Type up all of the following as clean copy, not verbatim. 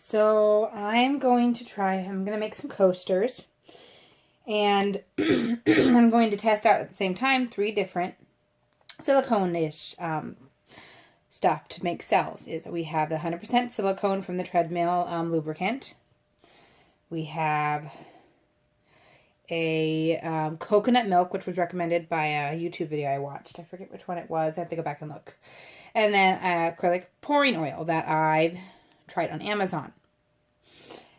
So I'm going to make some coasters. And I'm going to test out at the same time 3 different silicone-ish stuff to make cells. We have the 100% silicone from the treadmill lubricant. We have a coconut milk, which was recommended by a YouTube video I watched. I forget which one it was. I have to go back and look. And then acrylic pouring oil that I've tried on Amazon.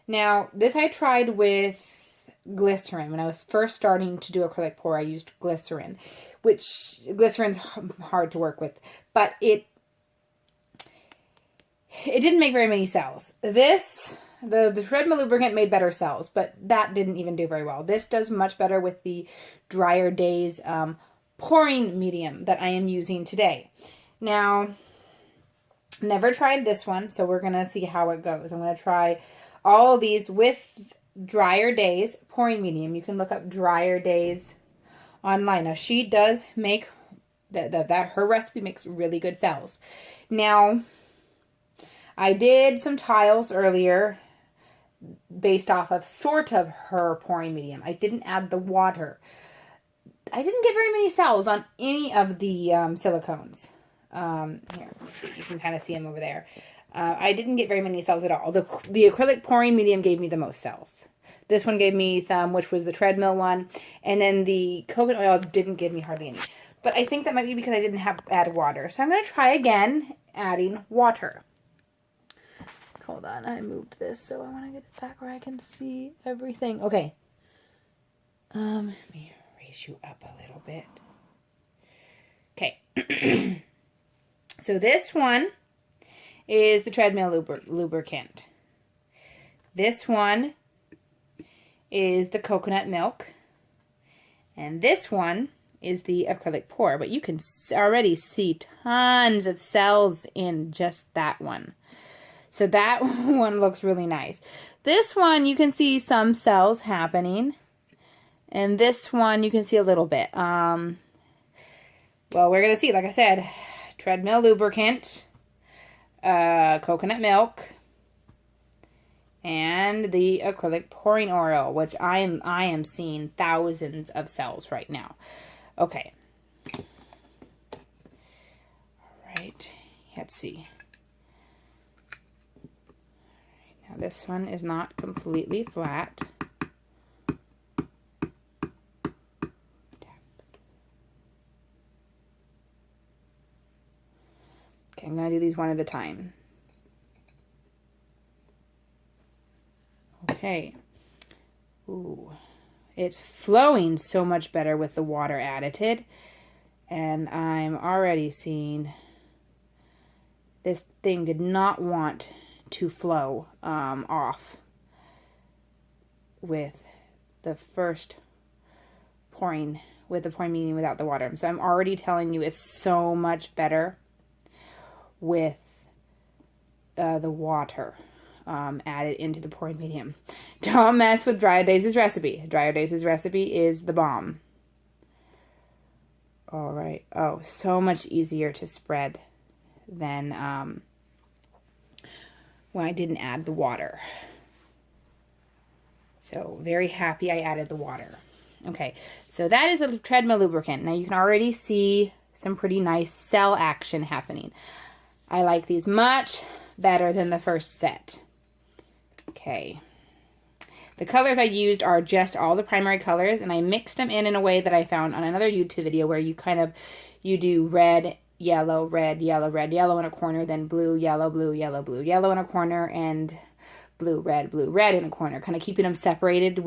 Now, this I tried with glycerin. When I was first starting to do acrylic pour, I used glycerin, which glycerin's hard to work with, but it didn't make very many cells. The treadmill lubricant made better cells, but that didn't even do very well. This does much better with the Drier Days pouring medium that I am using today. Now, never tried this one, so we're going to see how it goes. I'm going to try all of these with Drier Days pouring medium. You can look up Drier Days online. Now, she does make her recipe makes really good cells. Now, I did some tiles earlier based off of sort of her pouring medium. I didn't add the water. I didn't get very many cells on any of the silicones. Here, you can kind of see them over there. I didn't get very many cells at all. The acrylic pouring medium gave me the most cells. This one gave me some, which was the treadmill one. And then the coconut oil didn't give me hardly any. But I think that might be because I didn't have add water. So I'm going to try again adding water. Hold on, I moved this, so I want to get it back where I can see everything. Okay. Let me raise you up a little bit. Okay. So this one is the treadmill lubricant. This one is the coconut milk. And this one is the acrylic pour. But you can already see tons of cells in just that one. So that one looks really nice. This one, you can see some cells happening. And this one, you can see a little bit. Well, we're going to see, like I said, treadmill lubricant, coconut milk, and the acrylic pouring oil, which I am seeing thousands of cells right now. Okay. All right. Let's see. Now this one is not completely flat. Okay, I'm going to do these one at a time. Okay. Ooh. It's flowing so much better with the water added. And I'm already seeing this thing did not want to flow off with the first pouring, with the pouring medium without the water. So I'm already telling you it's so much better with the water added into the pouring medium. Don't mess with Drier Days' recipe. Drier Days' recipe is the bomb. All right. Oh, so much easier to spread than when I didn't add the water. So very happy I added the water. Okay, so that is a treadmill lubricant. Now you can already see some pretty nice cell action happening. I like these much better than the first set. Okay. The colors I used are just all the primary colors, and I mixed them in a way that I found on another YouTube video where you do red, yellow, red, yellow, red, yellow in a corner, then blue, yellow, blue, yellow, blue, yellow in a corner, and blue, red in a corner. Kind of keeping them separated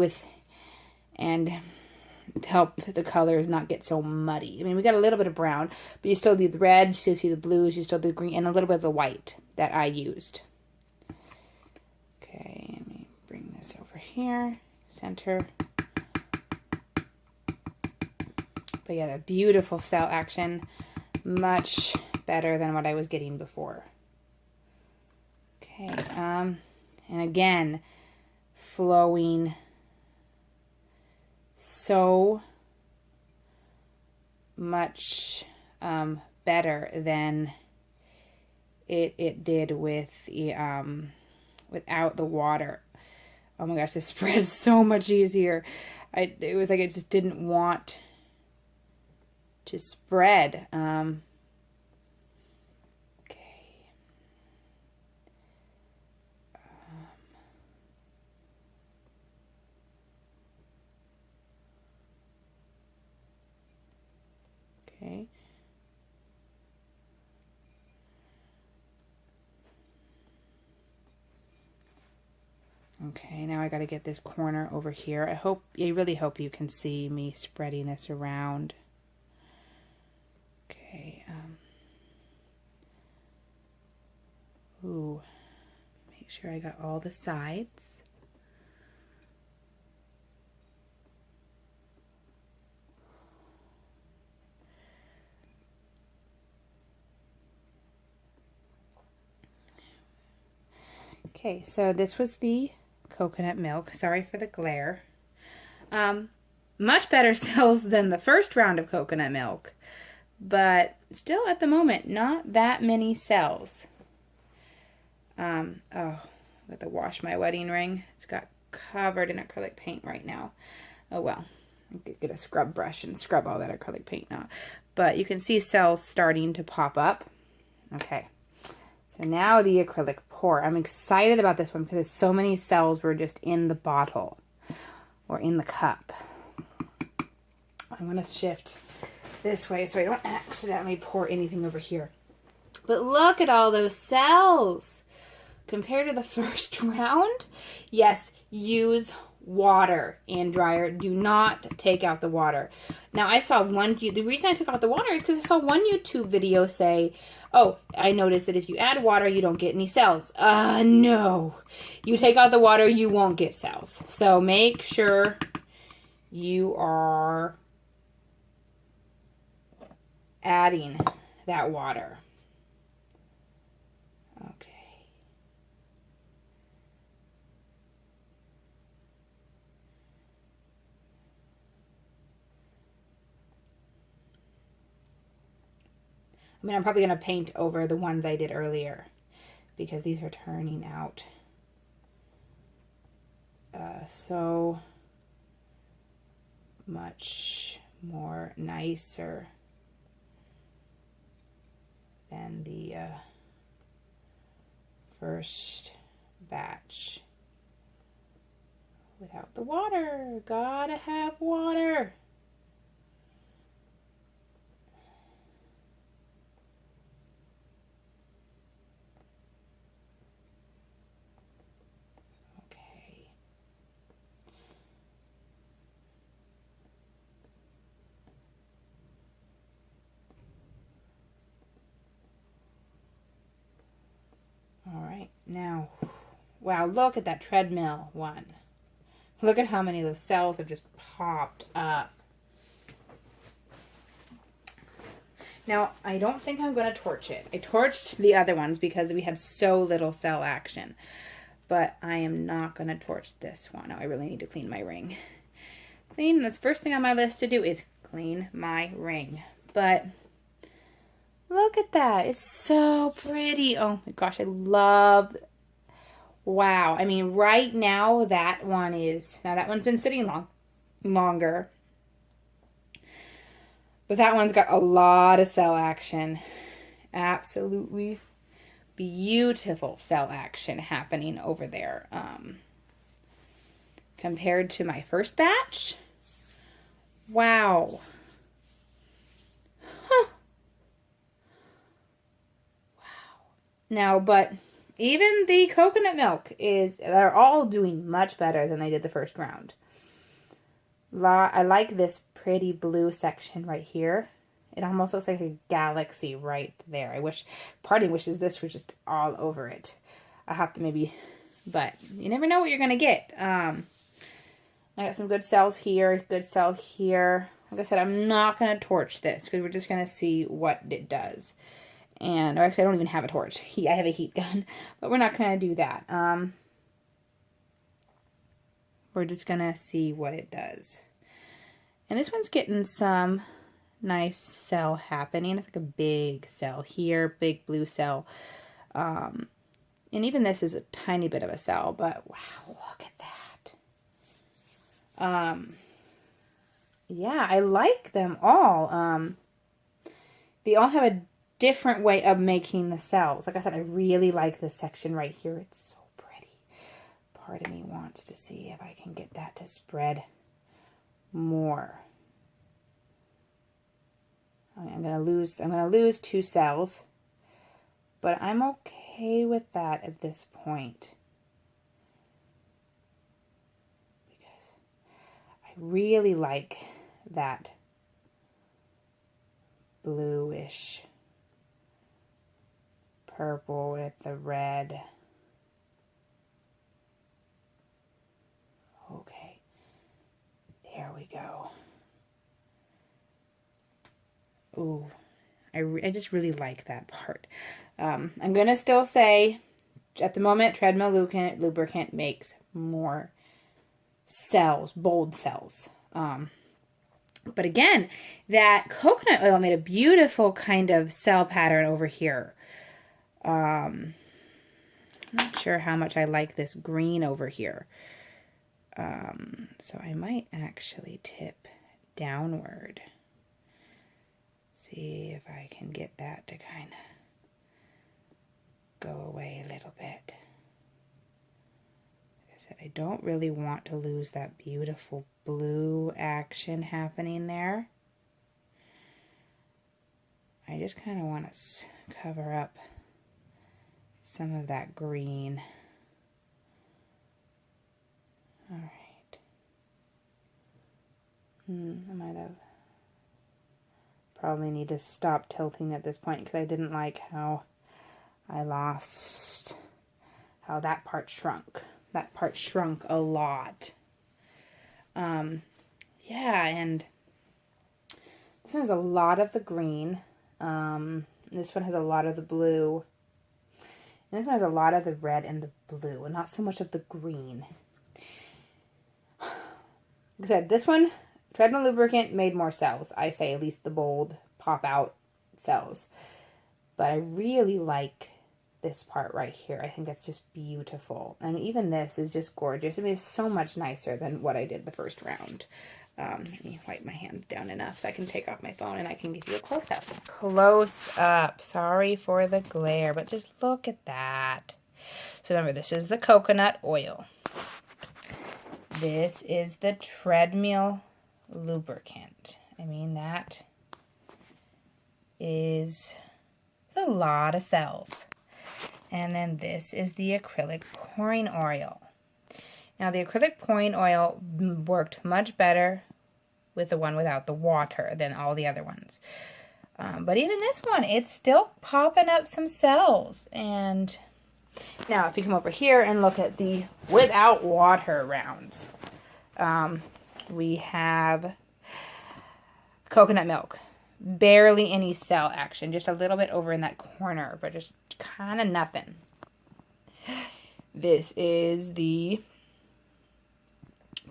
and to help the colors not get so muddy. I mean, we got a little bit of brown, but you still do the red, you still see the blues, you still do the green, and a little bit of the white that I used. Okay, let me bring this over here, center. But yeah, the beautiful cell action, much better than what I was getting before. Okay, and again, flowing so much better than it did with without the water. Oh my gosh, this spreads so much easier. It was like it just didn't want to spread. Okay. Okay, now I got to get this corner over here. I really hope you can see me spreading this around. Okay. Ooh. Make sure I got all the sides. Okay, so this was the coconut milk. Sorry for the glare. Much better cells than the first round of coconut milk, but still at the moment, not that many cells. Oh, I have to wash my wedding ring. It's got covered in acrylic paint right now. Oh well, I could get a scrub brush and scrub all that acrylic paint now. But you can see cells starting to pop up. Okay. So now the acrylic pour. I'm excited about this one because so many cells were just in the bottle or in the cup. I'm going to shift this way so I don't accidentally pour anything over here. But look at all those cells. Compared to the first round, yes, use water and dryer. Do not take out the water. Now I saw the reason I took out the water is because I saw one YouTube video say, oh, I noticed that if you add water, you don't get any cells. No. You take out the water, you won't get cells. So make sure you are adding that water. Okay. I mean, I'm probably going to paint over the ones I did earlier because these are turning out so much more nicer than the first batch. Without the water, gotta have water. All right, now, wow, look at that treadmill one. Look at how many of those cells have just popped up. Now, I don't think I'm going to torch it. I torched the other ones because we had so little cell action. But I am not going to torch this one. Oh, I really need to clean my ring. The first thing on my list to do is clean my ring. But look at that. It's so pretty. Oh my gosh, I love. Wow. I mean, right now that one's been sitting longer. But that one's got a lot of cell action. Absolutely beautiful cell action happening over there. Compared to my first batch. Wow. Huh. Wow. Now, but even the coconut milk they're all doing much better than they did the first round. I like this pretty blue section right here. It almost looks like a galaxy right there. Part of me wishes this were just all over it. I'll have to but you never know what you're going to get. I got some good cells here, good cell here. Like I said, I'm not going to torch this because we're just going to see what it does. Or actually, I don't even have a torch. I have a heat gun, but we're not going to do that. We're just going to see what it does. And this one's getting some nice cell happening. It's like a big cell here, big blue cell. And even this is a tiny bit of a cell, but wow, look at that. Yeah, I like them all. They all have a different way of making the cells. Like I said, I really like this section right here. It's so pretty. Part of me wants to see if I can get that to spread more. I'm gonna lose 2 cells, but I'm okay with that at this point because I really like that bluish purple with the red. Okay, there we go. Ooh, I just really like that part. I'm going to still say, at the moment, treadmill lubricant makes more cells, bold cells. But again, that coconut oil made a beautiful kind of cell pattern over here. I'm not sure how much I like this green over here. So I might actually tip downward. See if I can get that to kind of go away a little bit. Like I said, I don't really want to lose that beautiful blue action happening there. I just kind of want to cover up some of that green. All right. I might have probably need to stop tilting at this point because I didn't like how I lost, how that part shrunk. That part shrunk a lot. Yeah, and this one has a lot of the green. This one has a lot of the blue. And this one has a lot of the red and the blue, and not so much of the green. Like I said, this one, treadmill lubricant made more cells. I say at least the bold pop out cells. But I really like this part right here. I think that's just beautiful. And even this is just gorgeous. I mean, it's so much nicer than what I did the first round. Let me wipe my hands down enough so I can take off my phone and I can give you a close-up. Close-up. Sorry for the glare, but just look at that. So remember, this is the coconut oil. This is the treadmill lubricant. I mean, that is a lot of cells. And then this is the acrylic pouring oil. Now, the acrylic pouring oil worked much better with the one without the water than all the other ones. But even this one, it's still popping up some cells. And now, if you come over here and look at the without water rounds, we have coconut milk. Barely any cell action. Just a little bit over in that corner, but just kind of nothing. This is the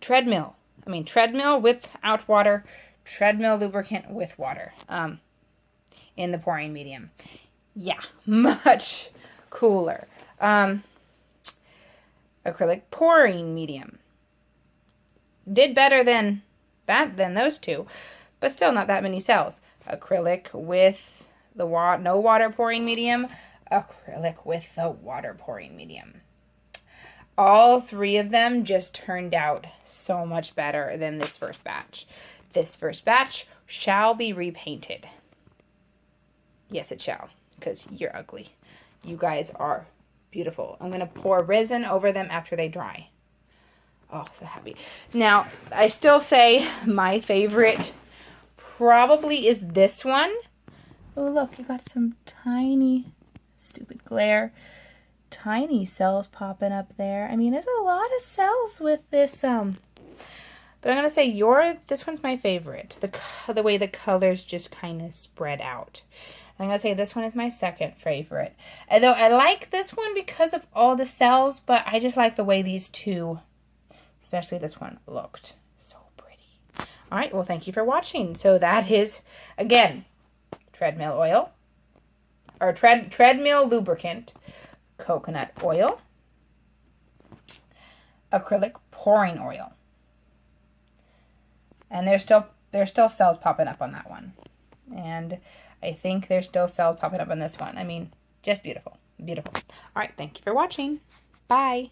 treadmill. I mean, treadmill without water, treadmill lubricant with water, in the pouring medium. Yeah, much cooler. Acrylic pouring medium. Did better than those two, but still not that many cells. Acrylic with the no water pouring medium, acrylic with the water pouring medium. All three of them just turned out so much better than this first batch. This first batch shall be repainted. Yes, it shall, because you're ugly. You guys are beautiful. I'm going to pour resin over them after they dry. Oh, so happy. Now, I still say my favorite probably is this one. Oh, look, you got some tiny, stupid glare, tiny cells popping up there. I mean, there's a lot of cells with this, but I'm going to say this one's my favorite. The way the colors just kind of spread out. I'm going to say this one is my second favorite. Although I like this one because of all the cells, but I just like the way these two, especially this one, looked. So pretty. All right, well, thank you for watching. So that is, again, treadmill oil, or treadmill lubricant, coconut oil, acrylic pouring oil. And there's still cells popping up on that one. And I think there's still cells popping up on this one. I mean, just beautiful. Beautiful. All right, thank you for watching. Bye.